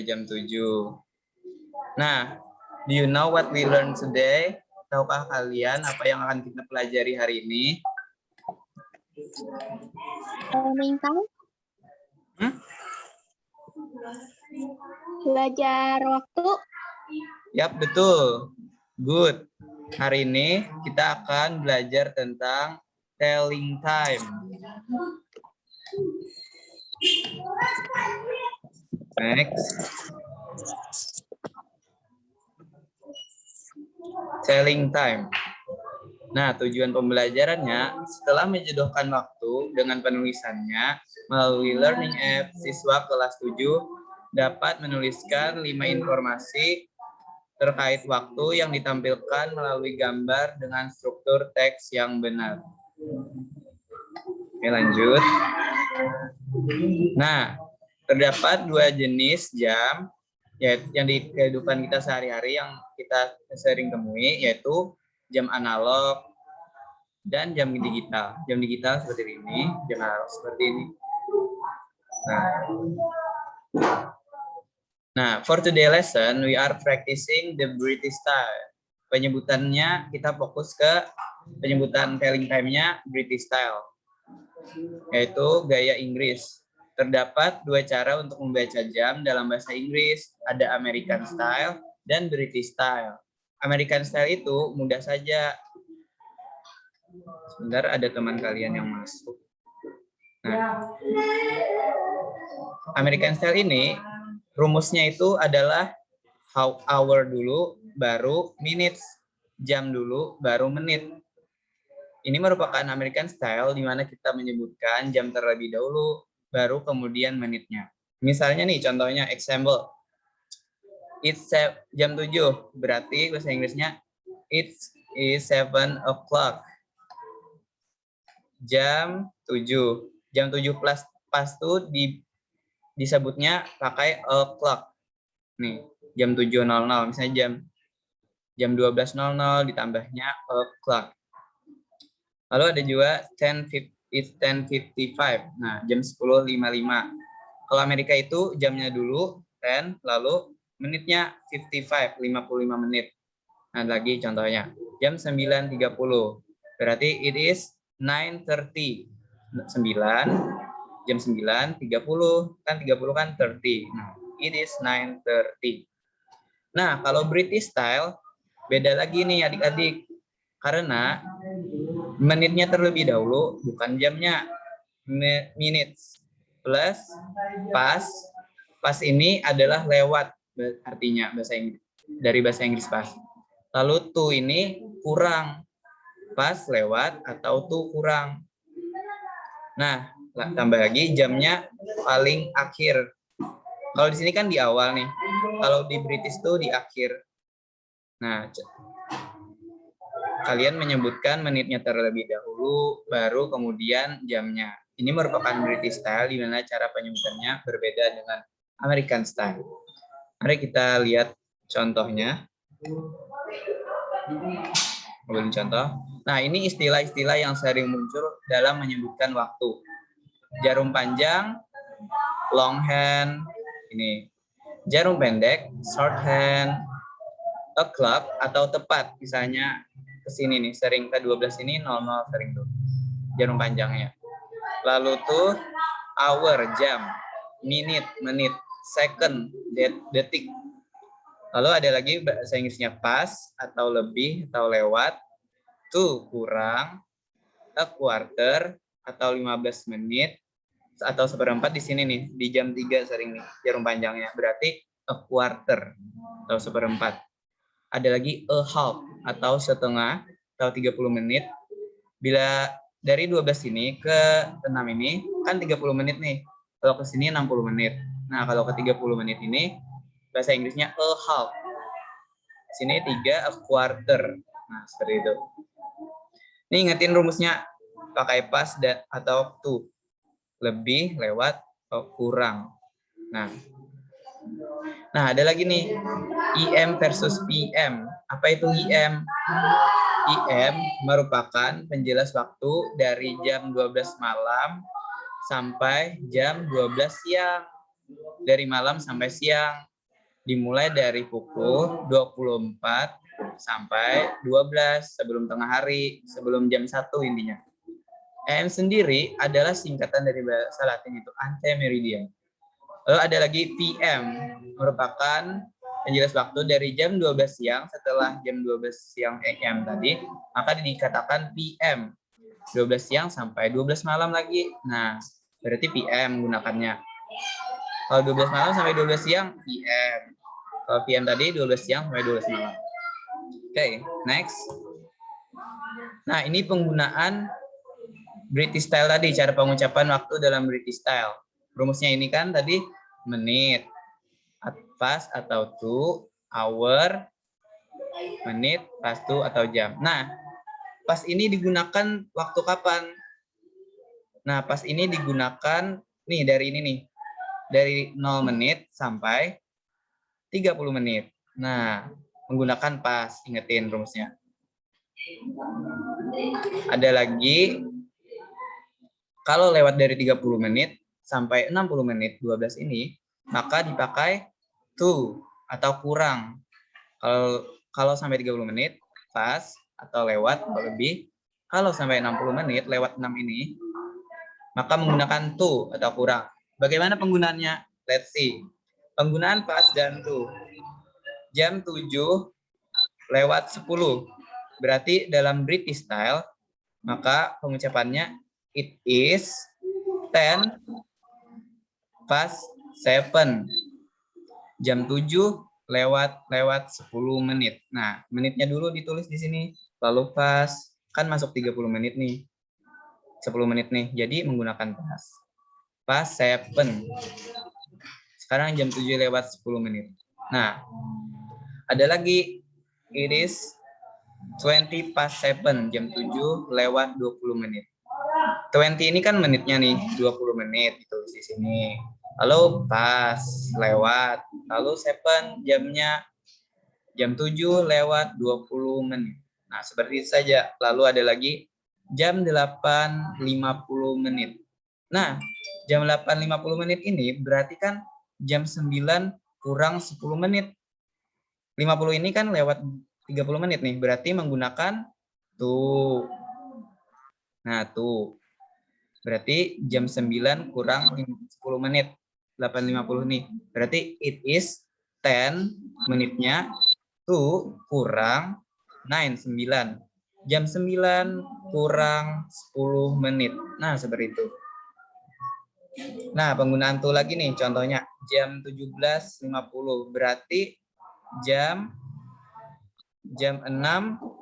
jam 7. Nah, do you know what we learned today? Tahukah kalian apa yang akan kita pelajari hari ini? Learning time. Belajar waktu. Yap, betul. Good. Hari ini kita akan belajar tentang telling time. Next. Telling time. Nah, tujuan pembelajarannya setelah menjodohkan waktu dengan penulisannya melalui learning app, siswa kelas 7 dapat menuliskan 5 informasi terkait waktu yang ditampilkan melalui gambar dengan struktur teks yang benar. Oke, lanjut. Nah, terdapat 2 jenis jam yang di kehidupan kita sehari-hari yang kita sering temui, yaitu jam analog dan jam digital. Jam digital seperti ini, jam analog seperti ini. Nah, for today lesson, we are practicing the British style. Penyebutannya, kita fokus ke penyebutan telling time-nya British style, yaitu gaya Inggris. Terdapat 2 cara untuk membaca jam dalam bahasa Inggris, ada American style dan British style. American style itu mudah saja. Sebentar, ada teman kalian yang masuk. Nah, American style ini rumusnya itu adalah hour dulu, baru minutes, jam dulu, baru menit. Ini merupakan American style di mana kita menyebutkan jam terlebih dahulu, baru kemudian menitnya. Misalnya nih, contohnya example. It's jam 7, berarti bahasa Inggrisnya it is 7 o'clock. Jam 7. Jam 7 pas tuh disebutnya pakai o'clock. Nih, jam 7.00, misalnya jam 12.00 ditambahnya o'clock. Lalu ada juga 10:55. Nah, jam 10.55. Kalau Amerika itu jamnya dulu 10, lalu menitnya 55 menit. Nah, lagi contohnya jam 9.30. Berarti it is 9:30. 9 jam 9.30 kan 30 kan 30. Nah, it is 9:30. Nah, kalau British style beda lagi nih adik-adik. Karena menitnya terlebih dahulu, bukan jamnya. Minutes plus pas. Pas ini adalah lewat artinya bahasa Inggris. Dari bahasa Inggris pas. Lalu to ini kurang. Pas lewat atau to kurang. Nah, tambah lagi jamnya paling akhir. Kalau di sini kan di awal nih. Kalau di British tuh di akhir. Nah, kalian menyebutkan menitnya terlebih dahulu, baru kemudian jamnya. Ini merupakan British style di mana cara penyebutannya berbeda dengan American style. Mari kita lihat contohnya. Contoh. Nah, ini istilah-istilah yang sering muncul dalam menyebutkan waktu. Jarum panjang, long hand, ini. Jarum pendek, short hand, o'clock atau tepat. Misalnya ke sini nih, sering ke 12 ini 00 sering tuh. Jarum panjangnya. Lalu tuh hour, jam, minute, menit, second, detik. Lalu ada lagi bahasa Inggrisnya pas atau lebih atau lewat, to kurang, a quarter atau 15 menit atau seperempat di sini nih, di jam 3 sering nih jarum panjangnya. Berarti a quarter atau seperempat. Ada lagi a half atau setengah atau 30 menit. Bila dari 12 ini ke 6 ini kan 30 menit nih. Kalau ke sini 60 menit. Nah, kalau ke 30 menit ini bahasa Inggrisnya a half. Sini 3 a quarter. Nah, seperti itu. Ini ingetin rumusnya pakai pas dan atau to. Lebih, lewat, atau kurang. Nah, ada lagi nih, IM versus PM. Apa itu IM? IM merupakan penjelas waktu dari jam 12 malam sampai jam 12 siang. dari malam sampai siang. Dimulai dari pukul 24 sampai 12 sebelum tengah hari, sebelum jam 1 intinya. AM sendiri adalah singkatan dari bahasa Latin itu antemeridian. Lalu ada lagi PM, merupakan penjelas waktu dari jam 12 siang setelah jam 12 siang AM tadi, maka dikatakan PM. 12 siang sampai 12 malam lagi. Nah, berarti PM menggunakannya. Kalau 12 malam sampai 12 siang, PM. Kalau PM tadi 12 siang sampai 12 malam. Oke, next. Nah, ini penggunaan British style tadi, cara pengucapan waktu dalam British style. Rumusnya ini kan tadi menit, fast atau to, hour, menit, fast to atau jam. Nah, pas ini digunakan waktu kapan? Nah, pas ini digunakan nih dari ini nih. Dari 0 menit sampai 30 menit. Nah, menggunakan pas, ingetin rumusnya. Ada lagi, kalau lewat dari 30 menit sampai 60 menit, 12 ini, maka dipakai to atau kurang. Kalau sampai 30 menit, pas atau lewat atau lebih. Kalau sampai 60 menit, lewat 6 ini, maka menggunakan to atau kurang. Bagaimana penggunaannya? Let's see. Penggunaan pas dan to. Jam 7 lewat 10. Berarti dalam British style, maka pengucapannya it is 10 past 7. Jam 7 lewat 10 menit. Nah, menitnya dulu ditulis di sini. Lalu pas, kan masuk 30 menit nih. 10 menit nih. Jadi menggunakan pas. Pas 7. Sekarang jam 7 lewat 10 menit. Nah, ada lagi. It is 20 past 7. Jam 7 lewat 20 menit. 20 ini kan menitnya nih, 20 menit ditulis di sini. Lalu pas, lewat. Lalu 7 jamnya, jam 7 lewat 20 menit. Nah, seperti itu saja. Lalu ada lagi jam 8.50 menit. Nah, jam 8.50 menit ini berarti kan jam 9 kurang 10 menit. 50 ini kan lewat 30 menit nih. Berarti menggunakan tuh. Nah, tuh. Berarti jam 9 kurang 10 menit. 8.50 nih. Berarti it is 10 menitnya to kurang 9. Jam 9 kurang 10 menit. Nah, seperti itu. Nah, penggunaan to lagi nih. Contohnya jam 17.50. Berarti jam 6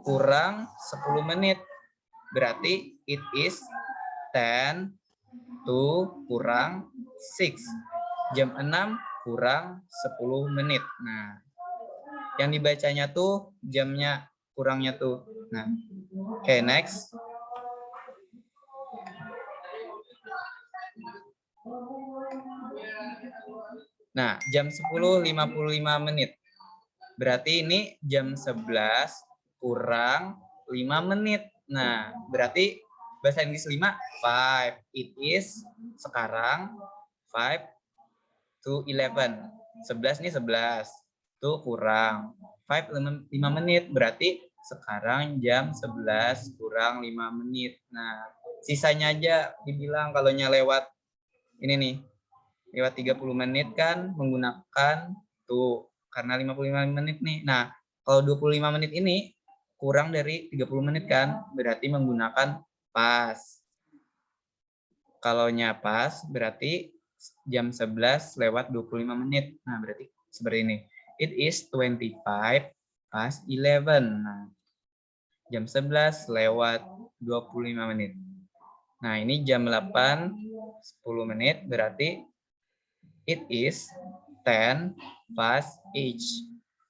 kurang 10 menit. Berarti it is 10 to kurang 6. Jam 6 kurang 10 menit. Nah, yang dibacanya tuh jamnya kurangnya tuh. Nah, oke, next. Nah, jam 10.55 menit. Berarti ini jam 11 kurang 5 menit. Nah, berarti bahasa Inggris 5, 5. It is sekarang 5 to 11. 11 nih 11. Tuh kurang. 5 menit. Berarti sekarang jam 11 kurang 5 menit. Nah, sisanya aja dibilang kalau lewat ini nih. Lewat 30 menit kan menggunakan tuh. Karena 55 menit nih. Nah, kalau 25 menit ini kurang dari 30 menit kan. Berarti menggunakan pas. Kalau pas berarti jam 11 lewat 25 menit. Nah, berarti seperti ini. It is 25 past 11. Nah, jam 11 lewat 25 menit. Nah, ini jam 8 10 menit berarti it is 10 past 8.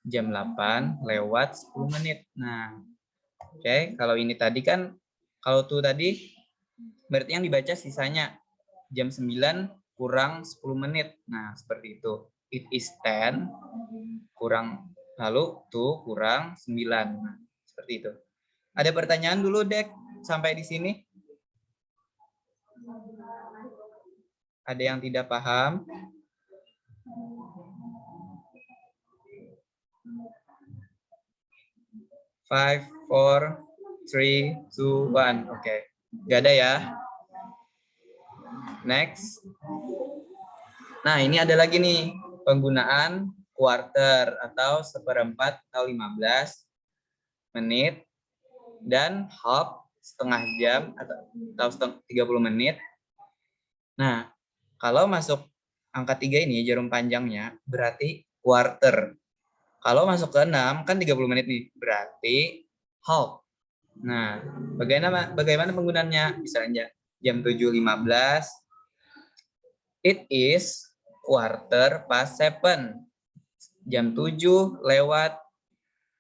Jam 8 lewat 10 menit. Nah, oke, kalau ini tadi kan kalau tuh tadi berarti yang dibaca sisanya jam 9 kurang 10 menit. Nah, seperti itu. It is 10 kurang lalu tuh kurang 9. Nah, seperti itu. Ada pertanyaan dulu, Dek, sampai di sini? Ada yang tidak paham? 5, 4, 3, 2, 1. Oke. Gak ada ya. Next. Nah, ini ada lagi nih penggunaan quarter atau seperempat atau 15 menit dan half setengah jam atau 30 menit. Nah, kalau masuk angka 3 ini jarum panjangnya berarti quarter. Kalau masuk ke 6 kan 30 menit nih, berarti half. Nah, bagaimana penggunaannya? Misalnya jam 7.15, it is quarter past 7. Jam 7 lewat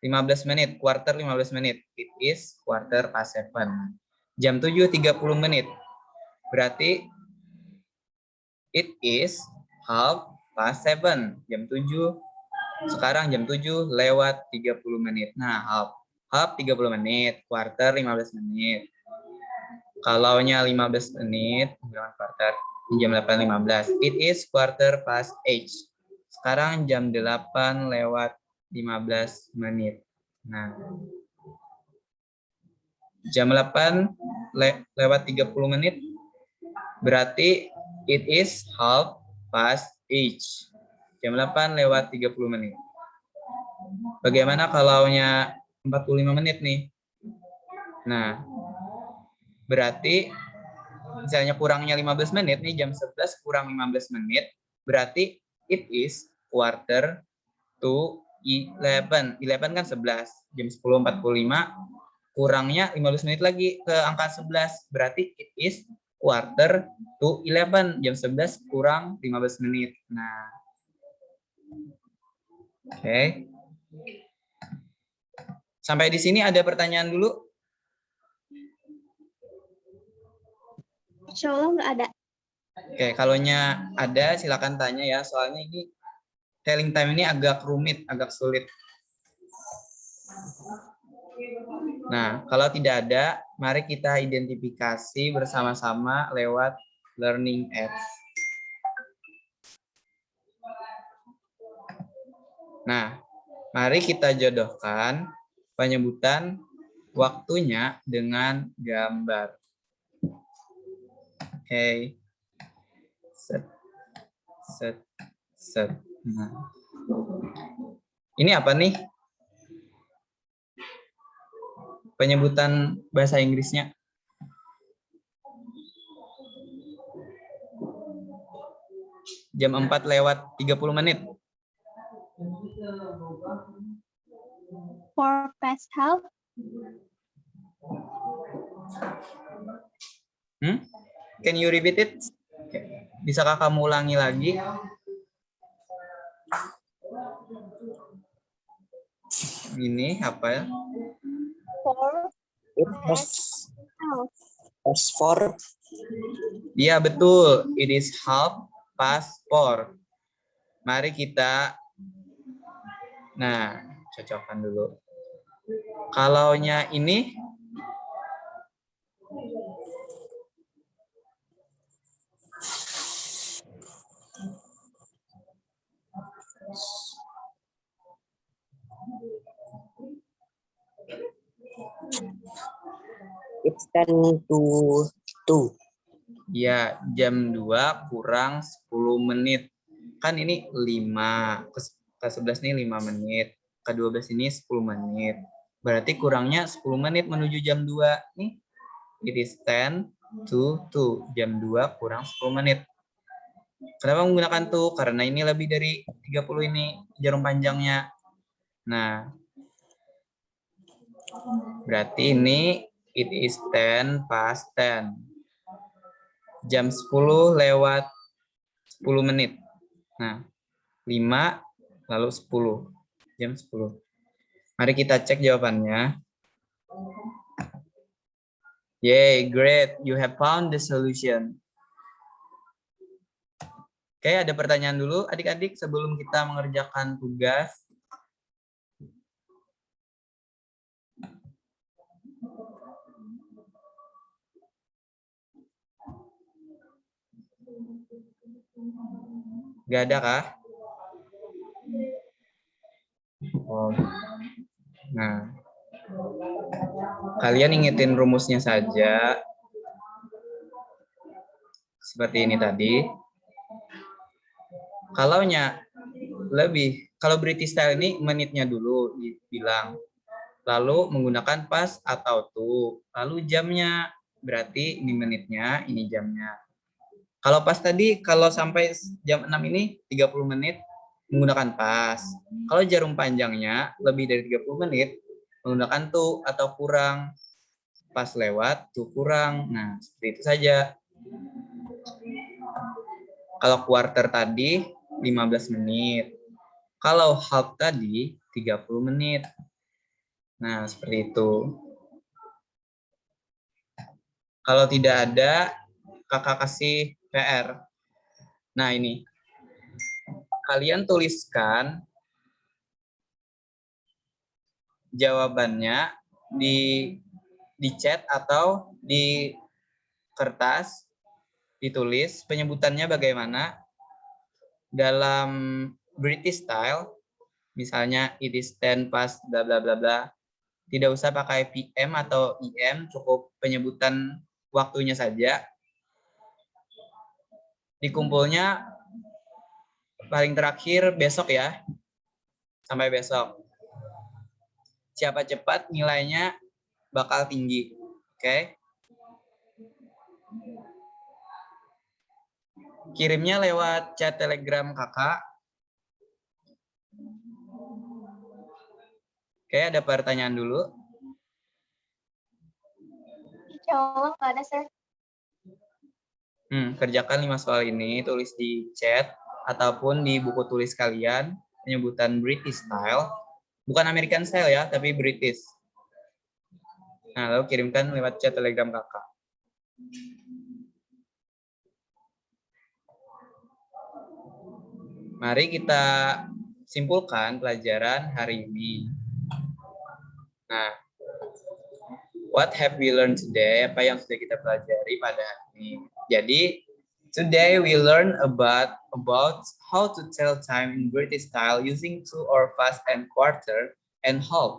15 menit, quarter 15 menit. It is quarter past 7. Jam 7.30 menit. Berarti it is half past 7. Jam 7. Sekarang jam 7 lewat 30 menit. Nah, half 30 menit, quarter 15 menit. Kalau nya 15 menit, quarter jam 8.15. It is quarter past 8. Sekarang jam 8 lewat 15 menit. Nah, jam 8 lewat 30 menit berarti it is half past 8. Jam 8 lewat 30 menit. Bagaimana kalau nya 45 menit nih? Nah, berarti misalnya kurangnya 15 menit nih, jam 11 kurang 15 menit, berarti it is quarter to 11. 11 kan 11. Jam 10.45 kurangnya 15 menit lagi ke angka 11. Berarti it is quarter to 11. Jam 11 kurang 15 menit. Nah, oke. Sampai di sini ada pertanyaan dulu? Insya Allah nggak ada. Oke, kalau ada silakan tanya ya. Soalnya ini telling time ini agak rumit, agak sulit. Nah, kalau tidak ada, mari kita identifikasi bersama-sama lewat Learning Apps. Nah, mari kita jodohkan penyebutan waktunya dengan gambar. Oke. Set. Nah. Ini apa nih? Penyebutan bahasa Inggrisnya. Jam 4 lewat 30 menit. 4 past half. Can you repeat it? Bisakah kamu ulangi lagi? Ini apa ya? 4 past half. Past 4. Iya, betul. It is half past 4. Mari kita cocokkan dulu. Kalaunya ini It's 10 to 2. ya, jam 2 kurang 10 menit. Kan ini 5. Ke 11 ini 5 menit. Ke 12 ini 10 menit. Berarti kurangnya 10 menit menuju jam 2. Nih, it is 10 to 2. Jam 2 kurang 10 menit. Kenapa menggunakan tuh? Karena ini lebih dari 30 ini jarum panjangnya. Nah, berarti ini it is 10 past 10. Jam 10 lewat 10 menit. Nah, 5 lalu 10. Jam 10. Mari kita cek jawabannya. Yay, great. You have found the solution. Oke, ada pertanyaan dulu adik-adik sebelum kita mengerjakan tugas. Gak ada kah? Oh. Nah, Kalian ingetin rumusnya saja. Seperti ini tadi. Kalau British style ini menitnya dulu dibilang. Lalu menggunakan pas atau to. Lalu jamnya, berarti ini menitnya, ini jamnya. Kalau pas tadi, kalau sampai jam 6 ini 30 menit menggunakan pas. Kalau jarum panjangnya lebih dari 30 menit menggunakan to atau kurang. Pas lewat, to kurang. Nah, seperti itu saja. Kalau quarter tadi 15 menit. Kalau half tadi 30 menit. Nah, seperti itu. Kalau tidak ada, kakak kasih PR. Nah, ini. Kalian tuliskan jawabannya di chat atau di kertas, ditulis penyebutannya bagaimana dalam British style, misalnya it is 10 past bla bla bla bla. Tidak usah pakai PM atau IM, cukup penyebutan waktunya saja. Dikumpulnya paling terakhir besok ya. Sampai besok. Siapa cepat nilainya bakal tinggi. Oke? Kirimnya lewat chat Telegram kakak. Oke, ada pertanyaan dulu. Insya Allah nggak ada, Sir. Kerjakan 5 soal ini, tulis di chat ataupun di buku tulis kalian, penyebutan British style. Bukan American style ya, tapi British. Nah, lalu kirimkan lewat chat Telegram kakak. Mari kita simpulkan pelajaran hari ini. Nah, what have we learned today? Apa yang sudah kita pelajari pada hari ini? Jadi, today we learn about how to tell time in British style using to or fast and quarter and half.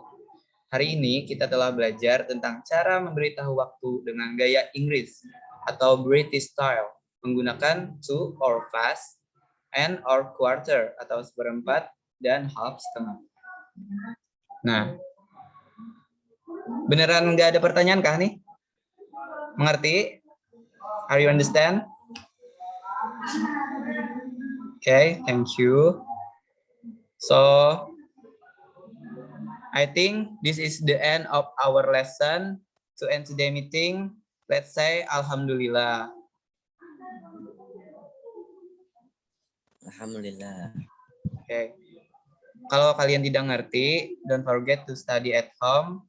Hari ini kita telah belajar tentang cara memberitahu waktu dengan gaya Inggris atau British style menggunakan to or fast and or quarter atau seperempat dan half setengah. Nah, beneran nggak ada pertanyaan kah nih? Mengerti? Are you understand? Okay, thank you. So, I think this is the end of our lesson. To end today meeting, let's say Alhamdulillah. Alhamdulillah. Okay. Kalau kalian tidak ngerti, don't forget to study at home.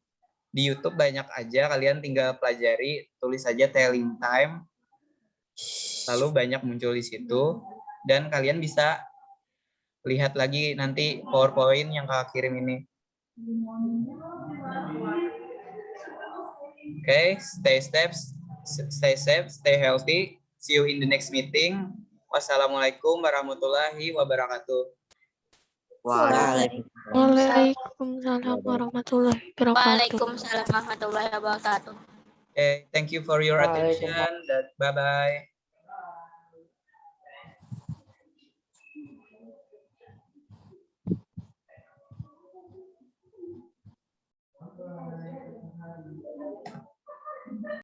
Di YouTube banyak aja, kalian tinggal pelajari, tulis saja telling time. Lalu banyak muncul di situ. Dan kalian bisa lihat lagi nanti PowerPoint yang kakak kirim ini. Okay, stay safe, stay healthy. See you in the next meeting. Wassalamualaikum warahmatullahi wabarakatuh. Waalaikumsalam warahmatullahi wabarakatuh. Waalaikumsalam warahmatullahi wabarakatuh. Okay, thank you for your attention. Bye-bye.